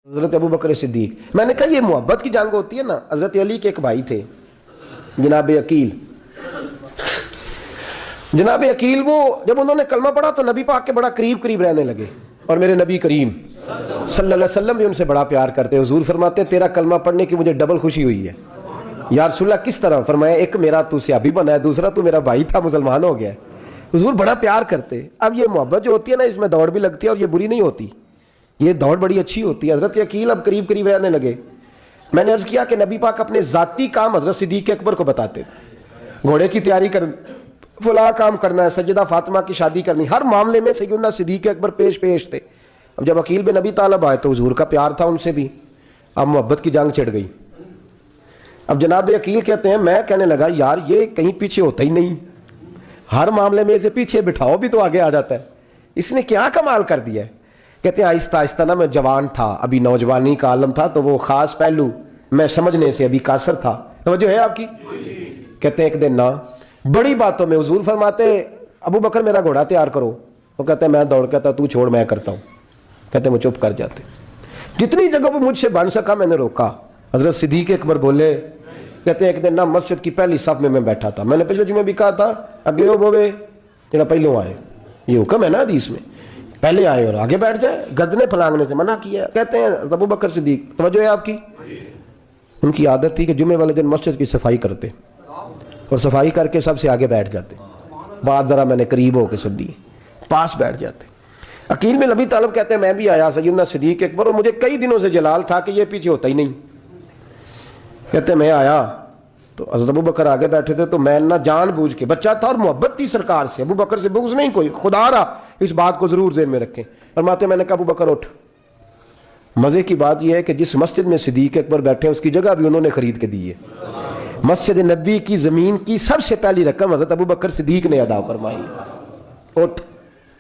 हज़रत अबू बकर सिद्दीक। मैंने कहा ये मोहब्बत की जंग होती है ना। हज़रत अली के एक भाई थे जनाब अकील। जनाब अकील वो जब उन्होंने कलमा पढ़ा तो नबी पाक के बड़ा करीब करीब रहने लगे और मेरे नबी करीम सल्लल्लाहु अलैहि वसल्लम भी उनसे बड़ा प्यार करते। हुजूर फरमाते तेरा कलमा पढ़ने की मुझे डबल खुशी हुई है। या रसूलल्लाह किस तरह? फरमाया एक मेरा तू सहाबी बना है, दूसरा तू मेरा भाई था मुसलमान हो गया। हुजूर बड़ा प्यार करते। अब ये मोहब्बत जो होती है ना इसमें दौड़ भी लगती है और ये बुरी नहीं होती, ये दौड़ बड़ी अच्छी होती है। हज़रत अकील अब करीब करीब रहने लगे। मैंने अर्ज़ किया कि नबी पाक अपने ज़ाती काम हज़रत सिद्दीक़ अकबर को बताते थे। घोड़े की तैयारी कर, फला काम करना है, सैयदा फातिमा की शादी करनी, हर मामले में सैयदना सिद्दीक़ अकबर पेश थे। अब जब अकील बिन अबी तालिब आए तो हुजूर का प्यार था उनसे भी, अब मोहब्बत की जंग छिड़ गई। अब जनाब अकील कहते हैं मैं कहने लगा यार ये कहीं पीछे होता ही नहीं, हर मामले में इसे पीछे बिठाओ भी तो आगे आ जाता है, इसने क्या कमाल कर दिया है। कहते हैं आहिस्ता आहिस्ता ना मैं जवान था, अभी नौजवानी का आलम था, तो वो खास पहलू मैं समझने से अभी कासर था। तवज्जो है आपकी? कहते हैं एक दिन ना बड़ी बातों में हुजूर फरमाते अबू बकर मेरा घोड़ा तैयार करो। वो कहते हैं मैं दौड़ कहता तू छोड़ मैं करता हूँ। कहते हैं वो चुप कर जाते। जितनी जगह पर मुझसे बन सका मैंने रोका। हजरत सिद्दीक़ अकबर बोले, कहते हैं एक दिन ना मस्जिद की पहली सफ में मैं बैठा था। मैंने पिछले जुमे भी कहा था अगे हो बोवे जरा पहलों आए, ये हुक्म है ना हदीस में, पहले आए और आगे बैठ जाए, गदने फलांगने से मना किया। कहते हैं अबू बकर सिद्दीक, तवज्जो है आपकी, उनकी आदत थी कि जुमे वाले दिन मस्जिद की सफाई करते और सफाई करके सबसे आगे बैठ जाते। बात जरा मैंने करीब होकर सुन ली, पास बैठ जाते। अकील बिन अबी तालिब कहते हैं मैं भी आया सैयदना सिद्दीक़ अकबर, और मुझे कई दिनों से जलाल था कि ये पीछे होता ही नहीं। कहते मैं आया तो हज़रत अबू बकर आगे बैठे थे, तो मैं ना जानबूझ के, बच्चा था और मोहब्बत थी सरकार से, अबू बकर से बुग़्ज़ नहीं कोई, खुदा रहा इस बात को जरूर ज़हन में रखें। फरमाते मैंने कहा अबू बकर उठ। मज़े की बात यह है कि जिस मस्जिद में सिद्दीक़ अकबर बैठे हैं उसकी जगह भी उन्होंने खरीद के दी है। मस्जिद नबी की ज़मीन की सबसे पहली रकम हज़रत अबू बकर सिद्दीक़ ने अदा फरमाई। उठ।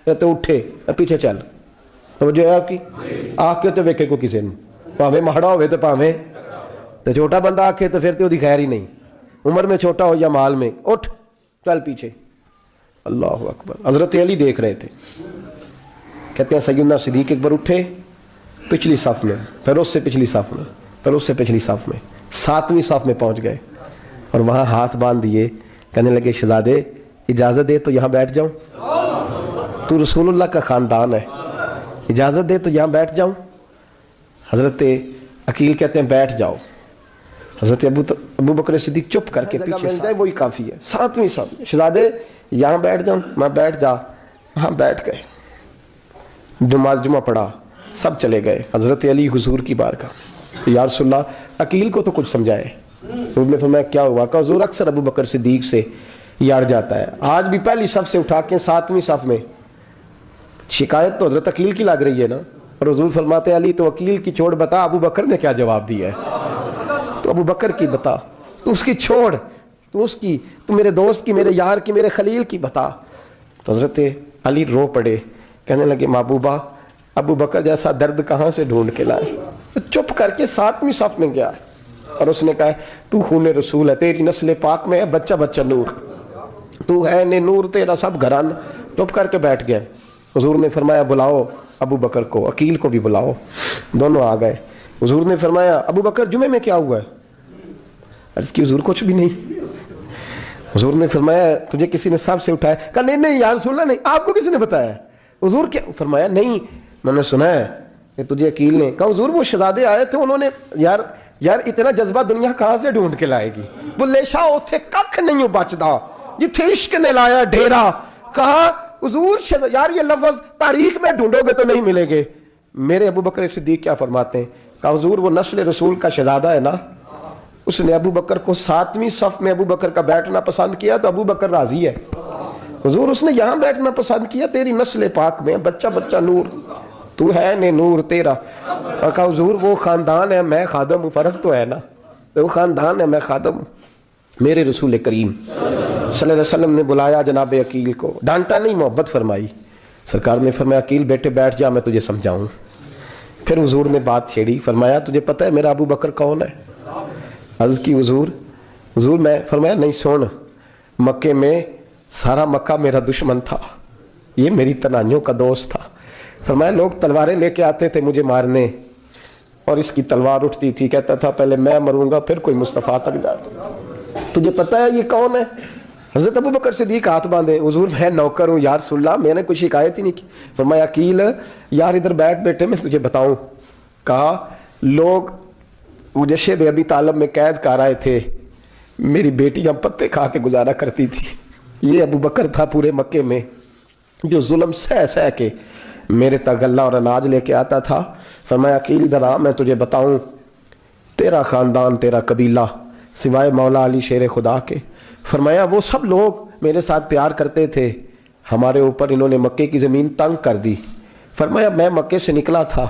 कहते उठे, पीछे चल। तो जो है आपकी आख के तो वेखे को किसी ने भावें माड़ा होवे तो भावें तो छोटा बंदा आखे तो फिर तो उसकी खैर ही नहीं, उम्र में छोटा हो या माल में। उठ चल पीछे। अल्लाह अकबर। हज़रत अली देख रहे थे। कहते हैं सैयदना सिद्दीक़ अकबर उठे पिछली सफ़ में, फिर उससे पिछली सफ़ में, फिर उससे पिछली सफ़ में, 7वीं सफ़ में पहुंच गए और वहाँ हाथ बांध दिए। कहने लगे शहज़ादे इजाज़त दे तो यहाँ बैठ जाऊँ, तू रसूलुल्लाह का ख़ानदान है, इजाज़त दे तो यहाँ बैठ जाऊँ। हज़रत अकील कहते हैं बैठ जाओ। हज़रत अबू बकर सिद्दीक़ चुप करके पीछे जाए वही काफ़ी है। 7वीं सफ़, शहज़ादे यहाँ बैठ जाऊँ, मैं बैठ जा। हाँ बैठ गए, जुमा पढ़ा, सब चले गए। हज़रत अली हुजूर की बारगाह, या रसूलल्लाह अकील को तो कुछ समझाए। हुजूर ने फरमाया क्या हुआ? कहा हुजूर अक्सर अबू बकर सिद्दीक़ से यार जाता है, आज भी पहली सफ़ से उठा के 7वीं सफ़ में। शिकायत तो हज़रत अकील की लग रही है ना, और हुजूर फरमाते अली तो अकील की छोड़, बता अबू बकर ने क्या जवाब दिया है। तो अबू बकर की बता, तू उसकी छोड़, तू उसकी, तू मेरे दोस्त की, मेरे यार की, मेरे खलील की बता। तो हज़रत अली रो पड़े। कहने लगे महबूबा अबू बकर जैसा दर्द कहाँ से ढूंढ के लाए। तो चुप करके 7वीं सफ़ में गया और उसने कहा तू खून रसूल है, तेरी नस्ल पाक में है बच्चा बच्चा नूर, तू है ने नूर तेरा सब घराना। चुप करके बैठ गए। हुजूर ने फरमाया बुलाओ अबू बकर को, अकील को भी बुलाओ। दोनों आ गए। हुजूर ने फरमाया अबू बकर जुमे में क्या हुआ है? अर्ज़ की हुजूर कुछ भी नहीं। हुजूर ने फरमाया तुझे किसी ने सब से उठाया? कहा नहीं नहीं यार रसूलल्लाह नहीं, आपको किसी ने बताया? हुजूर क्या? फरमाया नहीं मैंने सुना है कि तुझे अकील ने। कहा हुजूर वो शहजादे आए थे, उन्होंने यार इतना जज्बा दुनिया कहाँ से ढूंढ के लाएगी? बुल्ले शाह उथे कख नहीं बचदा जिथे इश्क ने लाया डेरा। कहा हुजूर यार ये लफ्ज तारीख में ढूंढोगे तो नहीं मिलेंगे। मेरे अबू बकर सिद्दीक़ क्या फरमाते हैं? कहा हुजूर वो नस्ल रसूल का शहजादा है ना, उसने अबू बकर को 7वीं सफ़ में अबू बकर का बैठना पसंद किया तो अबू बकर राजी है। हुजूर उसने यहाँ बैठना पसंद किया, तेरी नस्ल पाक में बच्चा बच्चा नूर, तू है ने नूर तेरा। और कहा हुजूर वो ख़ानदान है मैं खादम हूँ, फ़र्क तो है ना, वो ख़ानदान है मैं खादम हूँ। मेरे रसूल करीम सल्लल्लाहु अलैहि वसल्लम ने बुलाया जनाब अकील को, डांटा नहीं मोहब्बत फरमाई। सरकार ने फरमाया अकील बेटे बैठ जा मैं तुझे समझाऊँ। फिर हुजूर ने बात छेड़ी, फरमाया तुझे पता है मेरा अबू बकर कौन है? अर्ज़ की हुजूर मैं, फरमाया नहीं सुन, मक्के में सारा मक्का मेरा दुश्मन था, ये मेरी तनाइयों का दोस्त था। फरमाया लोग तलवारें लेके आते थे मुझे मारने, اور اس کی تلوار اٹھتی تھی، کہتا تھا پہلے میں مروں گا پھر کوئی مصطفیٰ تک جائے۔ تجھے پتہ ہے یہ کون ہے؟ حضرت ابو بکر صدیق ہاتھ باندھے، حضور میں نوکر ہوں یا رسول اللہ، میں نے کوئی شکایت ہی نہیں کی۔ فرمایا عقیل یار ادھر بیٹھ بیٹھے میں تجھے بتاؤں۔ کہا لوگ مجھے شیب ابی طالب میں قید کر آئے تھے، میری بیٹیاں پتے کھا کے گزارا کرتی تھی۔ یہ ابو بکر تھا پورے مکے میں جو ظلم سہ سہ کے میرے تک غلہ اور اناج لے کے آتا تھا۔ فرمایا عقیل ادھر آ میں تجھے بتاؤں، تیرا خاندان تیرا قبیلہ سوائے مولا علی شیر خدا کے، فرمایا وہ سب لوگ میرے ساتھ پیار کرتے تھے، ہمارے اوپر انہوں نے مکے کی زمین تنگ کر دی۔ فرمایا میں مکے سے نکلا تھا،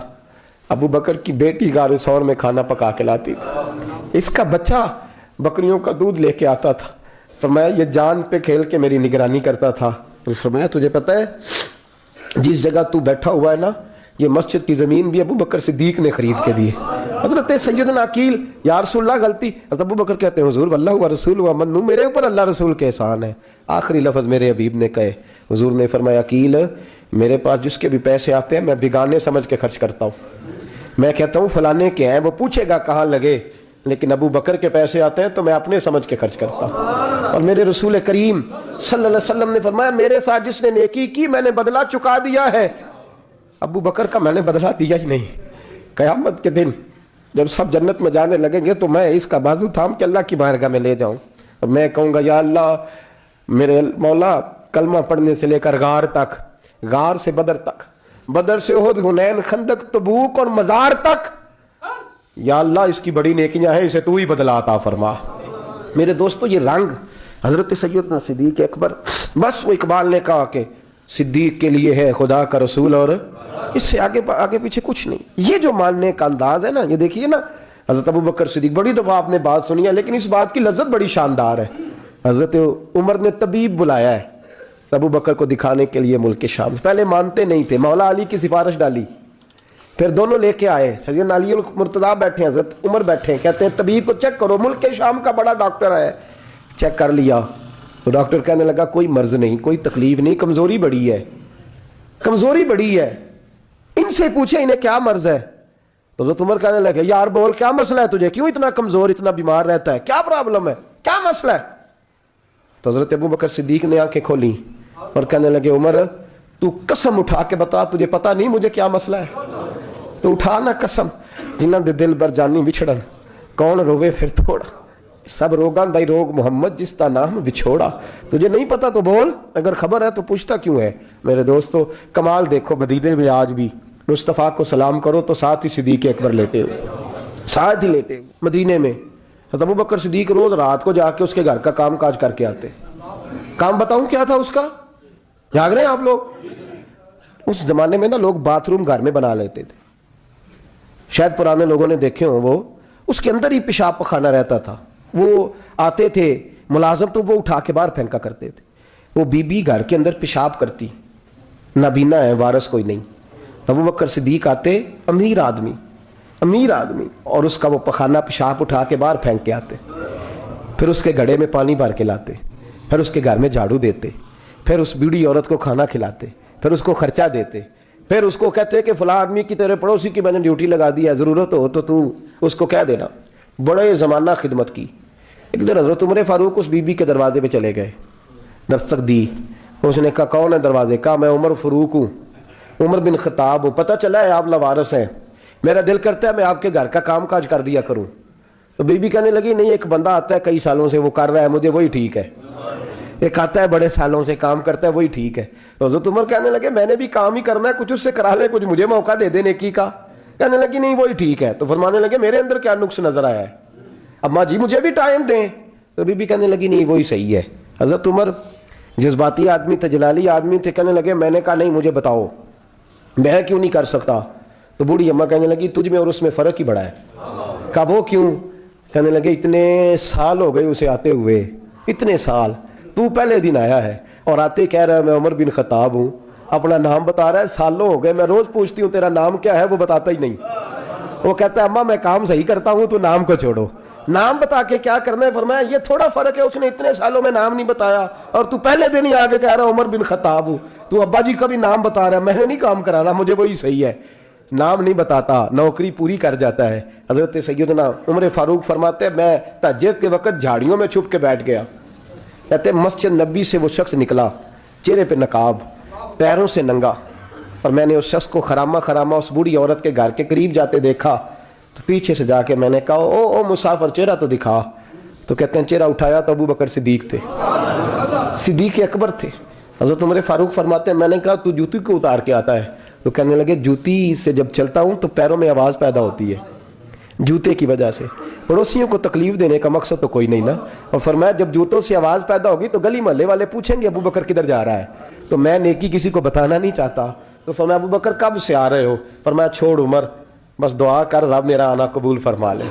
ابو بکر کی بیٹی غار ثور میں کھانا پکا کے لاتی تھی، اس کا بچہ بکریوں کا دودھ لے کے آتا تھا۔ فرمایا یہ جان پہ کھیل کے میری نگرانی کرتا تھا۔ فرمایا تجھے پتہ ہے جس جگہ تو بیٹھا ہوا ہے نا، یہ مسجد کی زمین بھی ابو بکر صدیق نے خرید کے دی۔ حضرت سیدنا عقیل یا رسول اللہ غلطی، حضرت ابو بکر کہتے ہیں حضور واللہ و رسول و منو، میرے اوپر اللہ رسول کے احسان ہے۔ آخری لفظ میرے حبیب نے کہے، حضور نے فرمایا عقیل میرے پاس جس کے بھی پیسے آتے ہیں میں بیگانے سمجھ کے خرچ کرتا ہوں، میں کہتا ہوں فلانے کے ہیں، وہ پوچھے گا کہاں لگے، لیکن ابو بکر کے پیسے آتے ہیں تو میں اپنے سمجھ کے خرچ کرتا ہوں۔ اور میرے رسول کریم صلی اللہ علیہ وسلم نے فرمایا میرے ساتھ جس نے نیکی کی میں نے بدلہ چکا دیا ہے، ابو بکر کا میں نے بدلہ دیا ہی نہیں۔ قیامت کے دن جب سب جنت میں جانے لگیں گے تو میں اس کا بازو تھام کے اللہ کی بارگاہ میں لے جاؤں اور میں کہوں گا یا اللہ میرے مولا کلمہ پڑھنے سے لے کر غار تک، غار سے بدر تک، بدر سے احد، حنین، خندق، تبوک اور مزار تک، یا اللہ اس کی بڑی نیکیاں ہیں، اسے تو ہی بدلا عطا فرما۔ میرے دوستو یہ رنگ حضرت سیدنا صدیق اکبر، بس وہ اقبال نے کہا کہ صدیق کے لیے ہے خدا کا رسول اور اس سے آگے پیچھے کچھ نہیں۔ یہ جو ماننے کا انداز ہے نا، یہ دیکھیے نا حضرت ابو بکر صدیق، بڑی دفعہ آپ نے بات سنی ہے لیکن اس بات کی لذت بڑی شاندار ہے۔ حضرت عمر نے طبیب بلایا ہے ابو بکر کو دکھانے کے لیے ملک شام، پہلے مانتے نہیں تھے، مولا علی کی سفارش ڈالی، پھر دونوں لے کے آئے، سیدنا علی المرتضیٰ بیٹھے ہیں، حضرت عمر بیٹھے ہیں، کہتے ہیں طبیب کو چیک کرو، ملک شام کا بڑا ڈاکٹر ہے۔ چیک کر لیا تو ڈاکٹر کہنے لگا کوئی مرض نہیں، کوئی تکلیف نہیں، کمزوری بڑی ہے، کمزوری بڑی ہے، ان سے پوچھے انہیں کیا مرض ہے۔ تو حضرت عمر کہنے لگے یار بول کیا مسئلہ ہے تجھے، کیوں اتنا کمزور اتنا بیمار رہتا ہے، کیا پرابلم ہے، کیا مسئلہ ہے۔ تو حضرت ابو بکر صدیق نے آنکھیں کھولی اور کہنے لگے عمر تو قسم اٹھا کے بتا، تجھے پتا نہیں مجھے کیا مسئلہ ہے، تو اٹھا نہ قسم، جنہ دے دل بر جانی وچھڑن، کون روے پھر تھوڑا، سب روگاں دائی روگ محمد جس کا نام وچھوڑا۔ تجھے نہیں پتا تو بول، اگر خبر ہے تو پوچھتا کیوں ہے۔ میرے دوستو کمال دیکھو، مدینے میں آج بھی مصطفیٰ کو سلام کرو تو ساتھ ہی صدیق اکبر لیٹے ہوئے، ساتھ ہی لیٹے ہوئے مدینے میں۔ حضرت ابو بکر صدیق روز رات کو جا کے اس کے گھر کا کام کاج کر کے آتے۔ کام بتاؤں کیا تھا اس کا، جاگ رہے ہیں آپ لوگ؟ اس زمانے میں نا لوگ باتھ روم گھر میں بنا لیتے تھے، شاید پرانے لوگوں نے دیکھے ہوں، وہ اس کے اندر ہی پیشاب پخانہ رہتا تھا، وہ آتے تھے ملازم تو وہ اٹھا کے باہر پھینکا کرتے تھے، وہ بی بی گھر کے اندر پیشاب کرتی، نابینا ہے، وارث کوئی نہیں، ابو بکر صدیق آتے، امیر آدمی اور اس کا وہ پخانہ پیشاب اٹھا کے باہر پھینک کے آتے، پھر اس کے گھڑے میں پانی بھر کے لاتے، پھر اس کے گھر میں جھاڑو دیتے، پھر اس بوڑھی عورت کو کھانا کھلاتے، پھر اس کو خرچہ دیتے، پھر اس کو کہتے کہ فلاں آدمی کی تیرے پڑوسی کی میں نے ڈیوٹی لگا دی ہے، ضرورت ہو تو اس کو کہہ دینا۔ بڑے زمانہ خدمت کی۔ ایک دن حضرت عمر فاروق اس بی بی کے دروازے پہ چلے گئے، دستک دی، اس نے کہا کون ہے دروازے کا؟ میں عمر فاروق ہوں، عمر بن خطاب ہوں، پتہ چلا ہے آپ لوارث ہیں، میرا دل کرتا ہے میں آپ کے گھر کا کام کاج کر دیا کروں۔ تو بی بی کہنے لگی نہیں، ایک بندہ آتا ہے کئی سالوں سے وہ کر رہا ہے، مجھے وہی ٹھیک ہے، ایک آتا ہے بڑے سالوں سے کام کرتا ہے وہی ٹھیک ہے۔ تو حضرت عمر کہنے لگے میں نے بھی کام ہی کرنا ہے، کچھ اس سے کرا لے، کچھ مجھے موقع دے دے نیکی کا۔ کہنے لگی نہیں وہی ٹھیک ہے۔ تو فرمانے لگے میرے اندر کیا نقص نظر آیا ہے، اماں جی مجھے بھی ٹائم دیں۔ تو بی بی کہنے لگی نہیں وہی صحیح ہے۔ حضرت عمر جذباتی آدمی تھے، جلالی آدمی تھے، کہنے لگے میں نے کہا نہیں مجھے بتاؤ میں کیوں نہیں کر سکتا۔ تو بوڑھی اماں کہنے لگی تجھ میں اور اس میں فرق ہی بڑا ہے۔ کہا وہ کیوں؟ کہنے لگے اتنے سال ہو گئے اسے آتے ہوئے، اتنے سال، تو پہلے دن آیا ہے اور آتے کہہ رہا ہے میں عمر بن خطاب ہوں، اپنا نام بتا رہا ہے، سالوں ہو گئے، میں روز پوچھتی ہوں تیرا نام کیا ہے، وہ بتاتا ہی نہیں۔ وہ کہتا ہے اماں میں کام صحیح کرتا ہوں، تو نام کو چھوڑو، نام بتا کے کیا کرنا ہے۔ فرمایا یہ تھوڑا فرق ہے، اس نے اتنے سالوں میں نام نہیں بتایا اور تو پہلے دن ہی آگے کہہ رہا عمر بن خطاب ہوں، تو ابا جی کا بھی نام بتا رہا ہے، میں نے نہیں کام کرانا، مجھے وہی صحیح ہے۔ नाम नहीं बताता, नौकरी पूरी कर जाता है। हज़रत सैयदना उमर फारूक फरमाते हैं मैं तहज्जुद के वक़्त झाड़ियों में छुप के बैठ गया। कहते मस्जिद नबी से वो शख्स निकला, चेहरे पे नकाब, पैरों से नंगा, और मैंने उस शख्स को खरामा खरामा उस बूढ़ी औरत के घर के करीब जाते देखा। तो पीछे से जाके मैंने कहा ओ मुसाफिर चेहरा तो दिखा। तो कहते हैं चेहरा उठाया तो अबू बकर सिद्दीक थे, सिद्दीक अकबर थे। हज़रत उमर फारूक फरमाते हैं मैंने कहा तू जूती को उतार के आता है? तो कहने लगे जूती से जब चलता हूँ तो पैरों में आवाज़ पैदा होती है, जूते की वजह से। पड़ोसियों को तकलीफ देने का मकसद तो कोई नहीं ना। और फरमाया जब जूतों से आवाज़ पैदा होगी तो गली मोहल्ले वाले पूछेंगे अबू बकर किधर जा रहा है, तो मैं नेकी किसी को बताना नहीं चाहता। तो फरमाया अबू बकर कब से आ रहे हो? फरमाया छोड़ उमर, बस दुआ कर रब मेरा आना कबूल फरमा ले।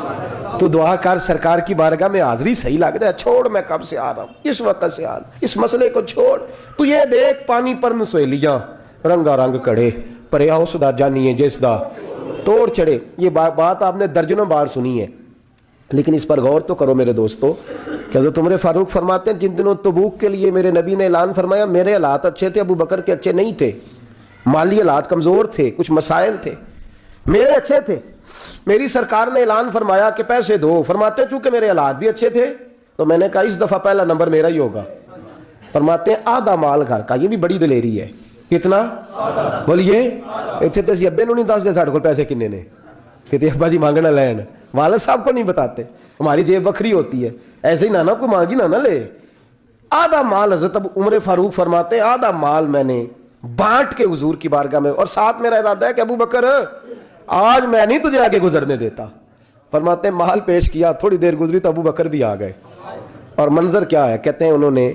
तो दुआ कर सरकार की बारगाह में हाजिरी सही लग रहा है, छोड़ मैं कब से आ रहा हूँ, इस वक्त से आ रहा, इस मसले को छोड़। तू ये देख पानी पर नसोलियाँ रंगा रंग कड़े परया उसदा जानिए जिसदा तोड़ चढ़े। ये बात आपने दर्जनों बार सुनी है, लेकिन इस पर गौर तो करो मेरे दोस्तों कि हज़रत उमर फारूक फरमाते हैं जिन दिनों तबूक के लिए मेरे नबी ने ऐलान फरमाया मेरे हालात अच्छे थे, अबू बकर के अच्छे नहीं थे, माली हालात कमज़ोर थे, कुछ मसाइल थे, मेरे अच्छे थे। मेरी सरकार ने ऐलान फरमाया कि पैसे दो, फरमाते चूंकि मेरे हालात भी अच्छे थे तो मैंने कहा इस दफ़ा पहला नंबर मेरा ही होगा। फरमाते हैं आधा माल घर का, ये भी बड़ी दलेरी है। कितना? बोलिए। इतने तो अब्बे नहीं दसते साढ़े को पैसे किन्ने ने, कहते अब्बा जी मांगना लैन, वालिद साहब को नहीं बताते, हमारी जेब बखरी होती है, ऐसे ही नाना को मांगी ना ले। आधा माल हज़रत उमर फारूक फरमाते हैं आधा माल मैंने बांट के हुजूर की बारगाह में, और साथ मेरा इरादा है कि अबू बकर आज मैं नहीं तुझे आगे गुजरने देता। फरमाते हैं माल पेश किया, थोड़ी देर गुजरी तो अबू बकर भी आ गए। और मंजर क्या है? कहते हैं उन्होंने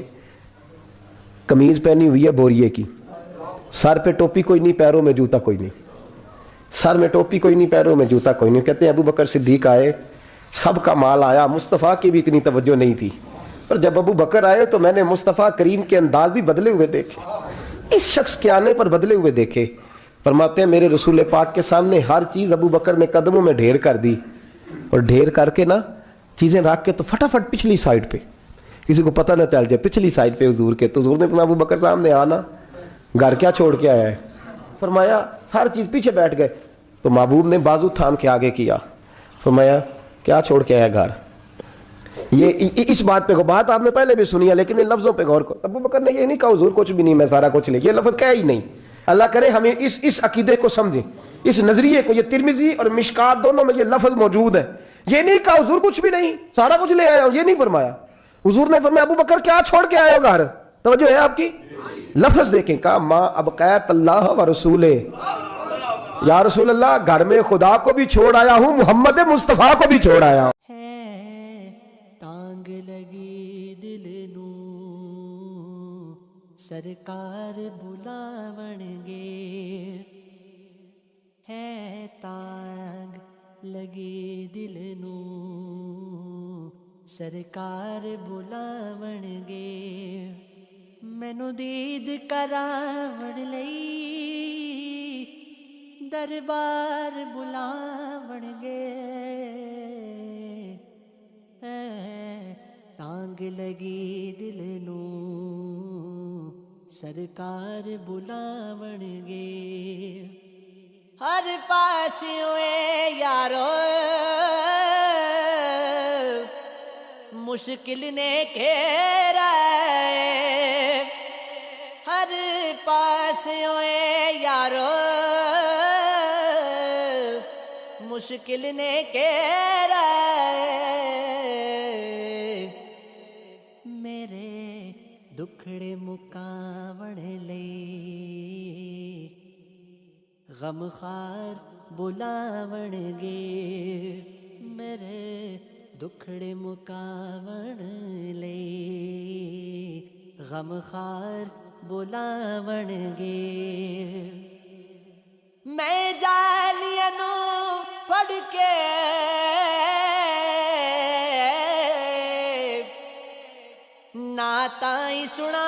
कमीज पहनी हुई है बोरिए की, सर पे टोपी कोई नहीं, पैरों में जूता कोई नहीं, सर में टोपी कोई नहीं, पैरों में जूता कोई नहीं। कहते हैं अबू बकर सिद्दीक आए, सबका माल आया, मुस्तफ़ा की भी इतनी तवज्जो नहीं थी, पर जब अबू बकर आए तो मैंने मुस्तफ़ा करीम के अंदाज भी बदले हुए देखे, इस शख्स के आने पर बदले हुए देखे। फरमाते हैं मेरे रसूल पाक के सामने हर चीज़ अबू बकर ने कदमों में ढेर कर दी, और ढेर करके ना चीज़ें रख के तो फटाफट पिछली साइड पे, किसी को पता ना चल जाए, पिछली साइड पे हुजूर के। तो हुजूर ने फरमाया अबू बकर सामने आना, घर क्या छोड़ के आया है? फरमाया हर चीज़, पीछे बैठ गए। तो महबूब ने बाजू थाम के आगे किया, फरमाया क्या छोड़ के आया घर? ये इस बात पे बात आपने पहले भी सुनी है, लेकिन इन लफ्ज़ों पे गौर करो। अबू बकर ने ये नहीं कहा हुजूर कुछ भी नहीं, मैं सारा कुछ ले, ये लफ्ज़ कहा ही नहीं। अल्लाह करे हमें इस अकीदे को समझें, इस नजरिए को। ये तिरमिजी और मिशकात दोनों में ये लफ्ज़ मौजूद है। ये नहीं कहा हुजूर कुछ भी नहीं, सारा कुछ ले आया हूं, ये नहीं फरमाया। हुजूर ने फरमाया अबू बकर क्या छोड़ के आए हो घर? तवज्जो है आपकी? लफ्ज़ देखें, कहा माँ अबक़ैत अल्लाह व रसूले, या रसूल अल्लाह घर में खुदा को भी छोड़ आया हूँ, मोहम्मद मुस्तफ़ा को भी छोड़ आया हूँ। तांग लगी दिल नू सरकार बुलावणगे, है तांग लगी दिल नू सरकार बुलावणगे, मैनू दीद करावण लई दरबार बुलावणगे, तांग लगी दिल नू सरकार बुलावणगे। हर पासियों यारो मुश्किल ने घेरा, हर पासियों यारो मुश्किल ने घेरा, मेरे दुखड़े मुकावण लई गमखार बुलावणगे, मेरे दुखड़े मुकावण लई गमखार बुलावणगे। मैं जालियां नू पढ़ के ना ताई सुना